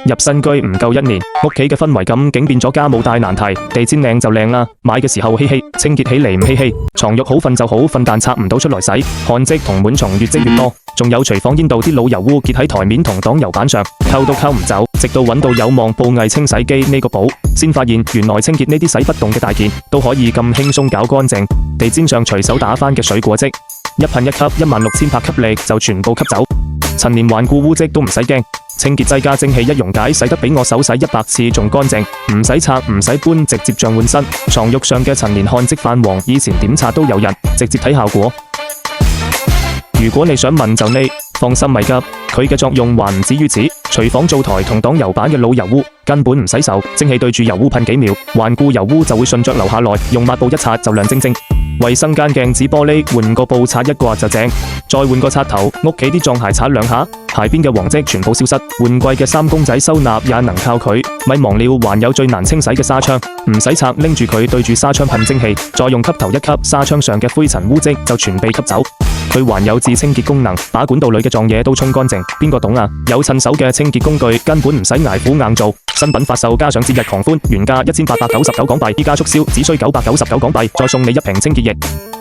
入新居唔夠1年，屋企嘅氛圍感竟變咗家務大難題。地氈靚就靚啦，買嘅時候稀稀，清潔起嚟唔稀稀。床褥好瞓就好瞓，但拆唔到出來洗，汗漬同螨蟲越積越多。仲有廚房煙道啲老油污結喺台面同擋油板上，溝都溝唔走。直到揾到有望布藝清洗機呢個寶，先發現原來清潔呢啲洗不動嘅大件都可以咁輕鬆搞乾淨。地氈上隨手打翻嘅水果漬，一噴一吸16000帕吸力就全部吸走。陳年頑固污漬都唔使驚，清潔劑加蒸汽一溶解，洗得比我手洗100次仲乾淨，唔使拆唔使搬，直接像換新。床褥上嘅陳年汗漬泛黃，以前點擦都有印，直接睇效果。如果你想問就呢，放心咪急，佢嘅作用還唔止於此。廚房灶台同擋油板嘅老油污根本唔使受，蒸汽對住油污噴幾秒，頑固油污就會順着流下來，用抹布一擦就亮晶晶。衛生間鏡子玻璃換個布刷一刮就正，再換個刷頭，屋企啲撞鞋刷2下，鞋邊嘅黃漬全部消失。換季嘅3公仔收納也能靠佢，咪忘了還有最難清洗嘅紗窗，唔使拆，拎住佢對住紗窗噴蒸汽，再用吸頭一吸，紗窗上嘅灰塵污漬就全被吸走。佢還有自清潔功能，把管道裏嘅撞嘢都沖乾淨，邊個懂啊？有趁手嘅清潔工具根本唔使捱苦硬做。新品發售加上節日狂歡，原價1899港幣，依家促銷只需999港幣，再送你1瓶清潔液。